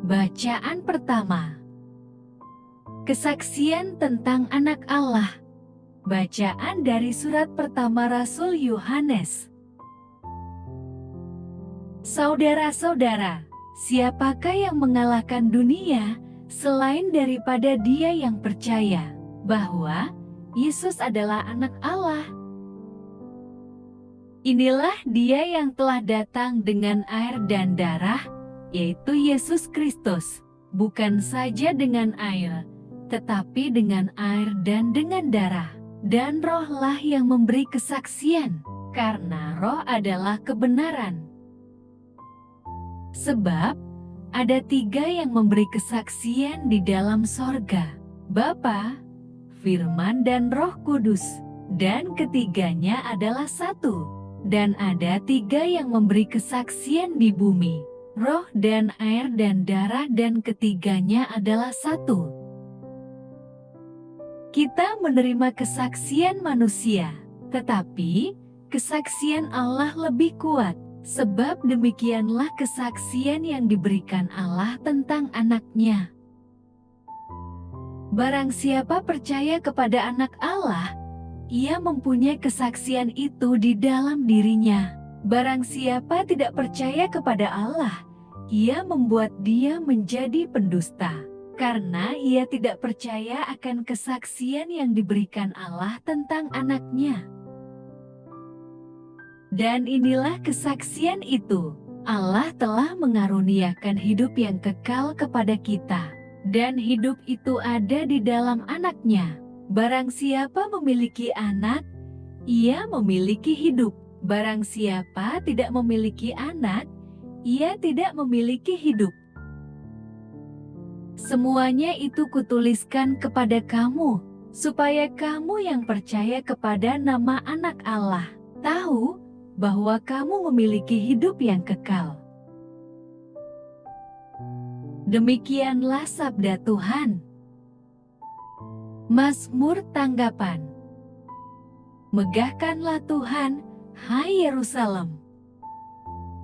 Bacaan pertama. Kesaksian tentang Anak Allah. Bacaan dari surat pertama Rasul Yohanes. Saudara-saudara, siapakah yang mengalahkan dunia selain daripada dia yang percaya bahwa Yesus adalah Anak Allah? Inilah dia yang telah datang dengan air dan darah, yaitu Yesus Kristus, bukan saja dengan air, tetapi dengan air dan dengan darah. Dan Roh-lah yang memberi kesaksian, karena Roh adalah kebenaran. Sebab ada 3 yang memberi kesaksian di dalam sorga, Bapa, Firman dan Roh Kudus, dan ketiganya adalah satu. Dan ada 3 yang memberi kesaksian di bumi, roh dan air dan darah, dan ketiganya adalah satu. Kita menerima kesaksian manusia, tetapi kesaksian Allah lebih kuat, sebab demikianlah kesaksian yang diberikan Allah tentang Anak-Nya. Barang siapa percaya kepada Anak Allah, ia mempunyai kesaksian itu di dalam dirinya. Barang siapa tidak percaya kepada Allah, ia membuat dia menjadi pendusta, karena ia tidak percaya akan kesaksian yang diberikan Allah tentang Anak-Nya. Dan inilah kesaksian itu, Allah telah mengaruniakan hidup yang kekal kepada kita, dan hidup itu ada di dalam Anak-Nya. Barang siapa memiliki Anak, ia memiliki hidup. Barang siapa tidak memiliki Anak, ia tidak memiliki hidup. Semuanya itu kutuliskan kepada kamu, supaya kamu yang percaya kepada nama Anak Allah, tahu bahwa kamu memiliki hidup yang kekal. Demikianlah sabda Tuhan. Mazmur tanggapan. Megahkanlah Tuhan, hai Yerusalem.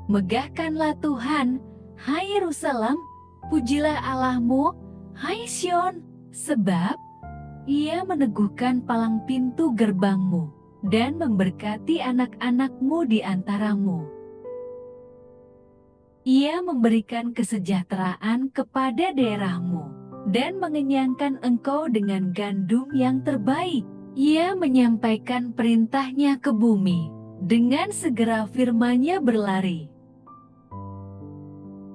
Megahkanlah Tuhan, hai Yerusalem, pujilah Allahmu, hai Sion, sebab Ia meneguhkan palang pintu gerbangmu, dan memberkati anak-anakmu di antaramu. Ia memberikan kesejahteraan kepada daerahmu, dan mengenyangkan engkau dengan gandum yang terbaik. Ia menyampaikan perintahnya ke bumi, dengan segera firman-Nya berlari.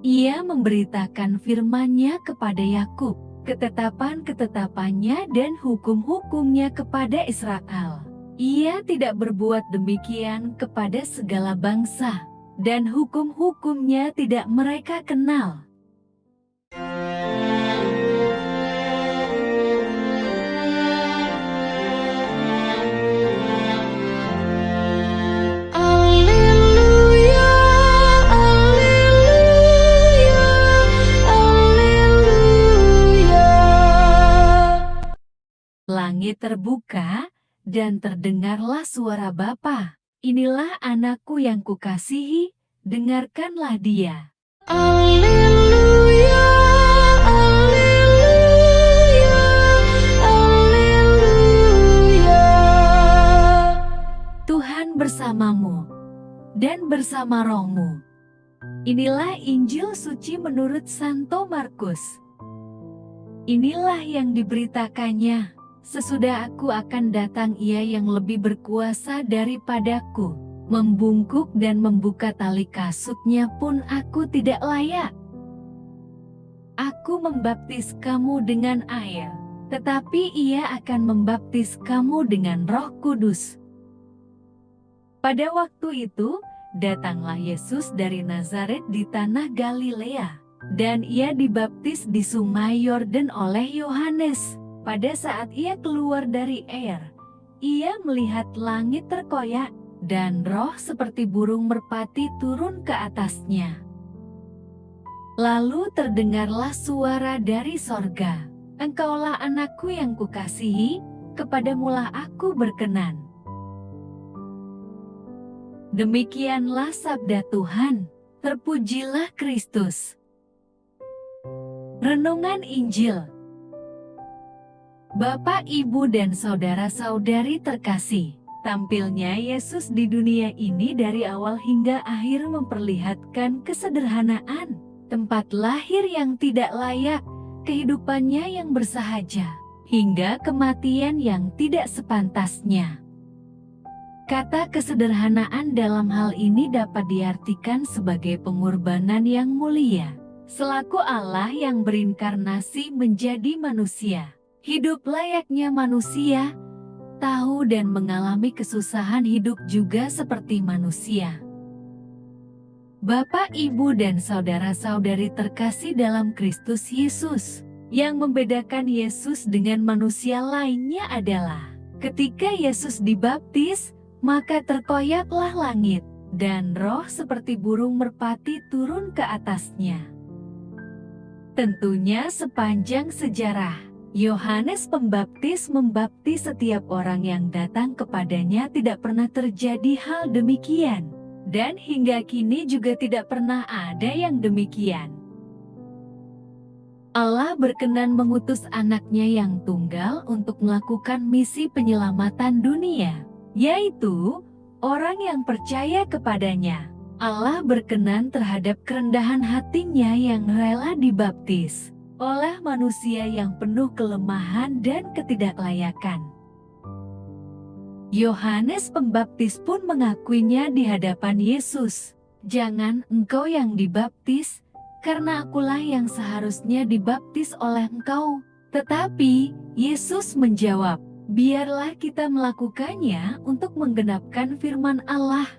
Ia memberitakan firman-Nya kepada Yakub, ketetapan-ketetapannya dan hukum-hukumnya kepada Israel. Ia tidak berbuat demikian kepada segala bangsa, dan hukum-hukumnya tidak mereka kenal. Langit terbuka, dan terdengarlah suara Bapa. Inilah Anakku yang kukasihi, dengarkanlah Dia. Alleluia, alleluia, alleluia. Tuhan bersamamu, dan bersama rohmu. Inilah Injil suci menurut Santo Markus. Inilah yang diberitakannya. Sesudah aku akan datang, Ia yang lebih berkuasa daripadaku. Membungkuk dan membuka tali kasutnya pun aku tidak layak. Aku membaptis kamu dengan air, tetapi Ia akan membaptis kamu dengan Roh Kudus. Pada waktu itu, datanglah Yesus dari Nazaret di tanah Galilea, dan Ia dibaptis di sungai Yordan oleh Yohanes. Pada saat Ia keluar dari air, Ia melihat langit terkoyak, dan Roh seperti burung merpati turun ke atasnya. Lalu terdengarlah suara dari sorga, Engkaulah Anakku yang kukasihi, kepadamulah aku berkenan. Demikianlah sabda Tuhan. Terpujilah Kristus. Renungan Injil. Bapak, Ibu, dan saudara-saudari terkasih, tampilnya Yesus di dunia ini dari awal hingga akhir memperlihatkan kesederhanaan, tempat lahir yang tidak layak, kehidupannya yang bersahaja, hingga kematian yang tidak sepantasnya. Kata kesederhanaan dalam hal ini dapat diartikan sebagai pengorbanan yang mulia. Selaku Allah yang berinkarnasi menjadi manusia, hidup layaknya manusia, tahu dan mengalami kesusahan hidup juga seperti manusia. Bapak, Ibu, dan saudara-saudari terkasih dalam Kristus Yesus, yang membedakan Yesus dengan manusia lainnya adalah ketika Yesus dibaptis, maka terkoyaklah langit, dan roh seperti burung merpati turun ke atasnya. Tentunya sepanjang sejarah, Yohanes Pembaptis membaptis setiap orang yang datang kepadanya tidak pernah terjadi hal demikian. Dan hingga kini juga tidak pernah ada yang demikian. Allah berkenan mengutus anaknya yang tunggal untuk melakukan misi penyelamatan dunia, yaitu orang yang percaya kepadanya. Allah berkenan terhadap kerendahan hatinya yang rela dibaptis oleh manusia yang penuh kelemahan dan ketidaklayakan. Yohanes Pembaptis pun mengakuinya di hadapan Yesus, "Jangan engkau yang dibaptis, karena akulah yang seharusnya dibaptis oleh engkau." Tetapi Yesus menjawab, "Biarlah kita melakukannya untuk menggenapkan firman Allah."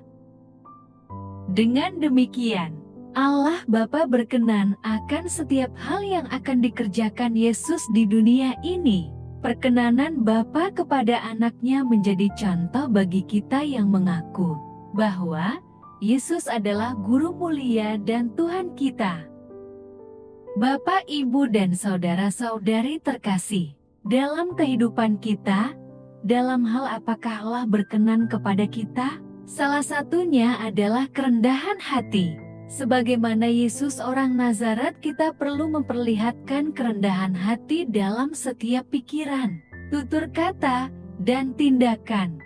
Dengan demikian, Allah Bapa berkenan akan setiap hal yang akan dikerjakan Yesus di dunia ini. Perkenanan Bapa kepada anaknya menjadi contoh bagi kita yang mengaku bahwa Yesus adalah Guru mulia dan Tuhan kita. Bapak, Ibu, dan saudara-saudari terkasih, dalam kehidupan kita, dalam hal apakah Allah berkenan kepada kita? Salah satunya adalah kerendahan hati. Sebagaimana Yesus orang Nazaret, kita perlu memperlihatkan kerendahan hati dalam setiap pikiran, tutur kata, dan tindakan.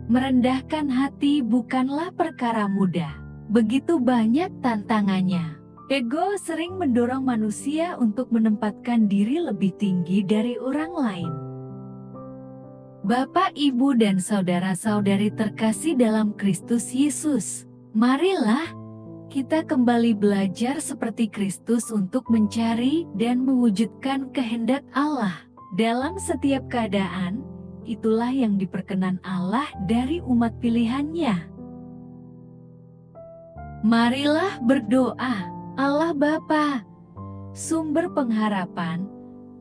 Merendahkan hati bukanlah perkara mudah. Begitu banyak tantangannya. Ego sering mendorong manusia untuk menempatkan diri lebih tinggi dari orang lain. Bapak, Ibu, dan saudara-saudari terkasih dalam Kristus Yesus, marilah kita kembali belajar seperti Kristus untuk mencari dan mewujudkan kehendak Allah dalam setiap keadaan. Itulah yang diperkenan Allah dari umat pilihannya. Marilah berdoa. Allah Bapa, sumber pengharapan,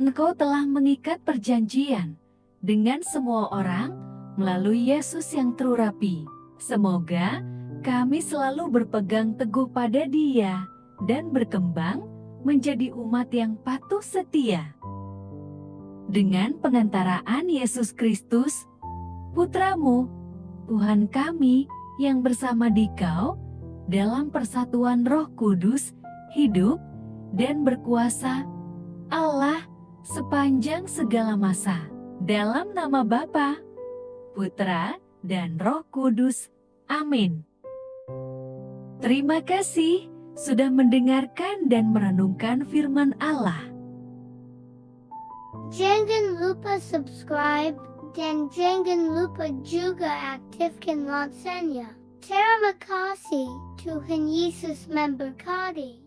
Engkau telah mengikat perjanjian dengan semua orang melalui Yesus yang terurapi. Semoga kami selalu berpegang teguh pada Dia dan berkembang menjadi umat yang patuh setia. Dengan pengantaraan Yesus Kristus, Putra-Mu, Tuhan kami yang bersama Dikau, dalam persatuan Roh Kudus, hidup dan berkuasa, Allah, sepanjang segala masa. Dalam nama Bapa, Putra, dan Roh Kudus. Amin. Terima kasih sudah mendengarkan dan merenungkan firman Allah. Jangan lupa subscribe dan jangan lupa juga aktifkan loncengnya. Terima kasih, Tuhan Yesus memberkati.